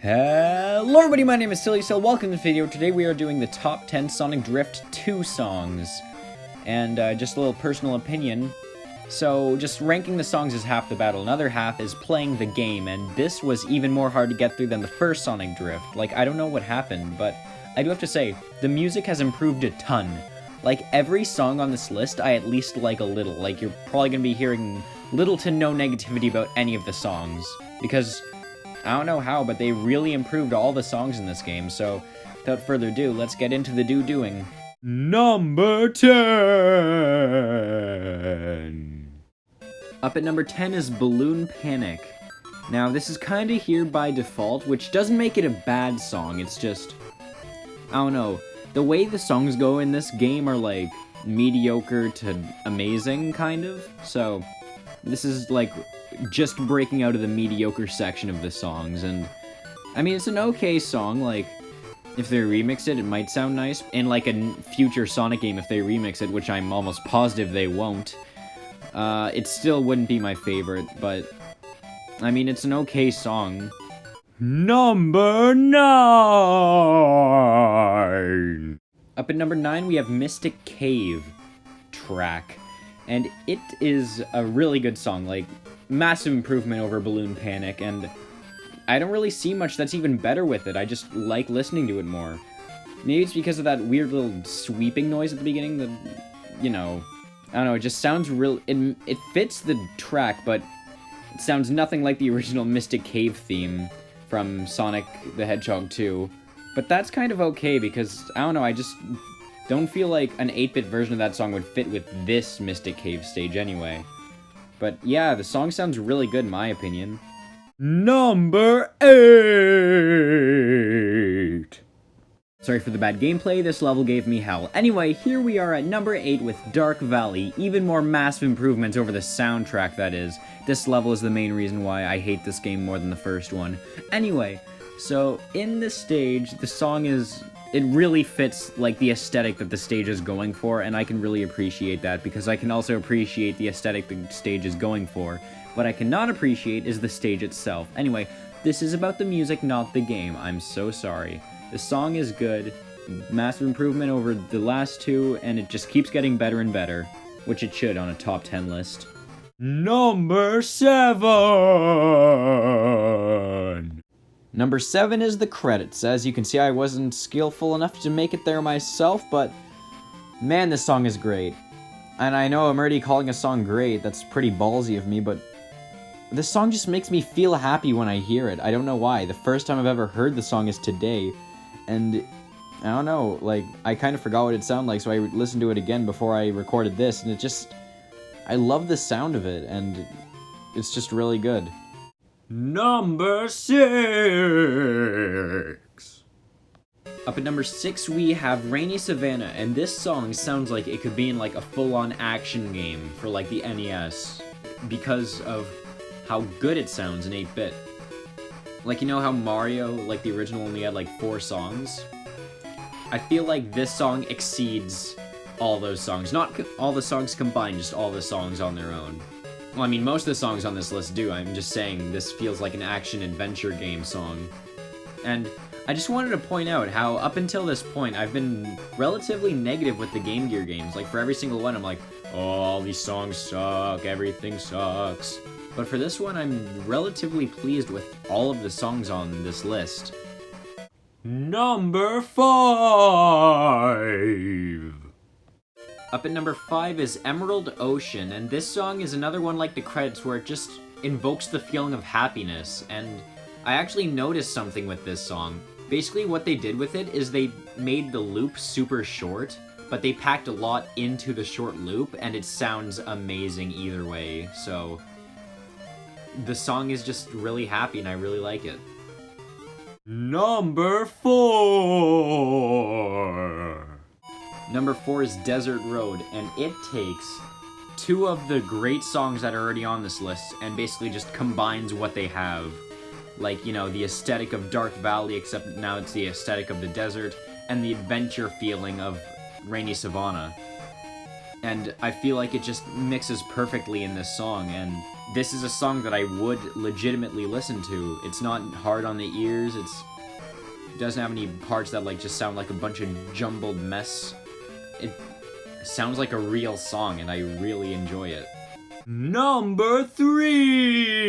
Hello everybody, my name is Cill. Welcome to the video. Today we are doing the top 10 Sonic Drift 2 songs. And just a little personal opinion. So just ranking the songs is half the battle, another half is playing the game, and this was even more hard to get through than the first Sonic Drift. Like, I don't know what happened, but I do have to say, the music has improved a ton. Like, every song on this list I at least like a little. Like, you're probably gonna be hearing little to no negativity about any of the songs. Because I don't know how, but they really improved all the songs in this game, so without further ado, let's get into the doing. Number 10! Up at number 10 is Balloon Panic. Now, this is kinda here by default, which doesn't make it a bad song, it's just, I don't know, the way the songs go in this game are like mediocre to amazing, kind of, so this is like just breaking out of the mediocre section of the songs, and I mean, it's an okay song. Like, if they remix it, it might sound nice in like a future Sonic game. If they remix it, which I'm almost positive they won't, it still wouldn't be my favorite, but I mean, it's an okay song. Number 9! Up at number 9 we have Mystic Cave track, and it is a really good song, like, massive improvement over Balloon Panic, and I don't really see much that's even better with it. I just like listening to it more. Maybe it's because of that weird little sweeping noise at the beginning that, you know, I don't know, it just sounds real, it fits the track, but it sounds nothing like the original Mystic Cave theme from Sonic the Hedgehog 2. But that's kind of okay, because, I don't know, I just don't feel like an 8-bit version of that song would fit with this Mystic Cave stage anyway. But yeah, the song sounds really good in my opinion. Number 8! Sorry for the bad gameplay, this level gave me hell. Anyway, here we are at number 8 with Dark Valley. Even more massive improvements over the soundtrack, that is. This level is the main reason why I hate this game more than the first one. Anyway, so in this stage, the song is, it really fits like the aesthetic that the stage is going for, and I can really appreciate that, because I can also appreciate the aesthetic the stage is going for. What I cannot appreciate is the stage itself. Anyway, this is about the music, not the game. I'm so sorry. The song is good, massive improvement over the last two, and it just keeps getting better and better, which it should on a top 10 list. Number 7! Number 7 is the credits. As you can see, I wasn't skillful enough to make it there myself, but man, this song is great. And I know I'm already calling a song great, that's pretty ballsy of me, but this song just makes me feel happy when I hear it. I don't know why. The first time I've ever heard the song is today, and I don't know, like, I kind of forgot what it sounded like, so I listened to it again before I recorded this, and it just, I love the sound of it, and it's just really good. Number 6! Up at number 6 we have Rainy Savanna, and this song sounds like it could be in like a full-on action game for like the NES, because of how good it sounds in 8-bit. Like, you know how Mario, like the original, only had like 4 songs? I feel like this song exceeds all those songs. Not all the songs combined, just all the songs on their own. Well, I mean, most of the songs on this list do. I'm just saying this feels like an action-adventure game song. And I just wanted to point out how, up until this point, I've been relatively negative with the Game Gear games. Like, for every single one, I'm like, oh, all these songs suck, everything sucks. But for this one, I'm relatively pleased with all of the songs on this list. Number 5! Up at number 5 is Emerald Ocean, and this song is another one like the credits where it just invokes the feeling of happiness, and I actually noticed something with this song. Basically what they did with it is they made the loop super short, but they packed a lot into the short loop, and it sounds amazing either way, so the song is just really happy and I really like it. Number 4! Number 4 is Desert Road, and it takes 2 of the great songs that are already on this list and basically just combines what they have. Like, you know, the aesthetic of Dark Valley, except now it's the aesthetic of the desert, and the adventure feeling of Rainy Savanna. and I feel like it just mixes perfectly in this song, and this is a song that I would legitimately listen to. It's not hard on the ears, it doesn't have any parts that like just sound like a bunch of jumbled mess. It sounds like a real song, and I really enjoy it. Number 3!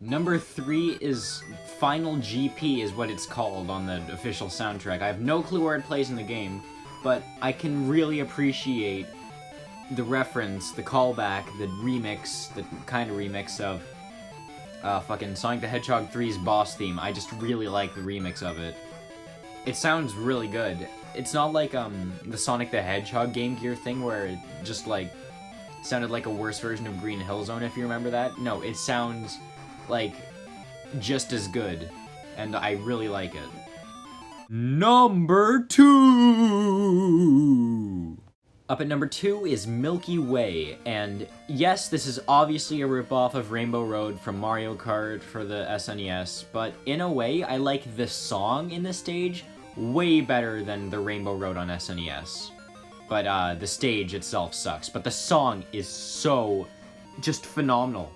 Number 3 is Final GP is what it's called on the official soundtrack. I have no clue where it plays in the game, but I can really appreciate the reference, the callback, the remix, the kind of remix of fucking Sonic the Hedgehog 3's boss theme. I just really like the remix of it. It sounds really good. It's not like the Sonic the Hedgehog Game Gear thing where it just like sounded like a worse version of Green Hill Zone, if you remember that. No, it sounds like just as good, and I really like it. Number 2! Up at number 2 is Milky Way, and yes, this is obviously a ripoff of Rainbow Road from Mario Kart for the SNES, but in a way, I like the song in this stage way better than the Rainbow Road on SNES. But the stage itself sucks, but the song is so just phenomenal.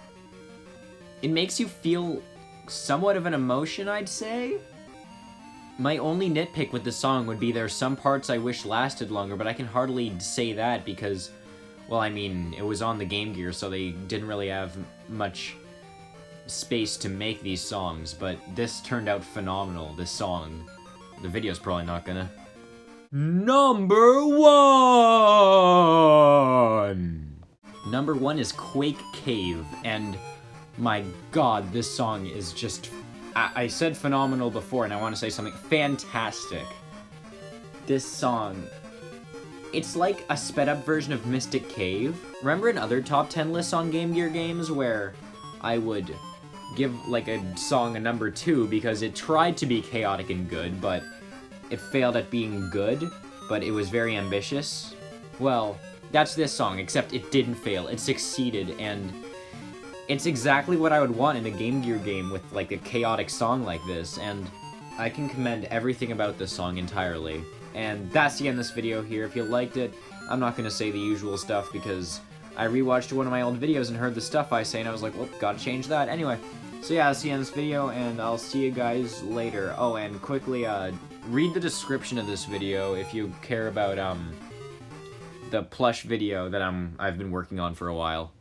It makes you feel somewhat of an emotion, I'd say. My only nitpick with the song would be there's some parts I wish lasted longer, but I can hardly say that because, well, I mean, it was on the Game Gear, so they didn't really have much space to make these songs, but this turned out phenomenal, this song. The video's probably not gonna. Number 1! Number 1 is Quake Cave, and my god, this song is just... I said phenomenal before, and I want to say something fantastic. This song... It's like a sped-up version of Mystic Cave. Remember in other top 10 lists on Game Gear games where I would give, like, a song a number 2 because it tried to be chaotic and good, but it failed at being good, but it was very ambitious? Well, that's this song, except it didn't fail. It succeeded, and it's exactly what I would want in a Game Gear game with, like, a chaotic song like this, and I can commend everything about this song entirely. And that's the end of this video here. If you liked it, I'm not going to say the usual stuff because I rewatched one of my old videos and heard the stuff I say, and I was like, well, gotta change that. Anyway, so yeah, that's the end of this video, and I'll see you guys later. Oh, and quickly, read the description of this video if you care about, the plush video that I've been working on for a while.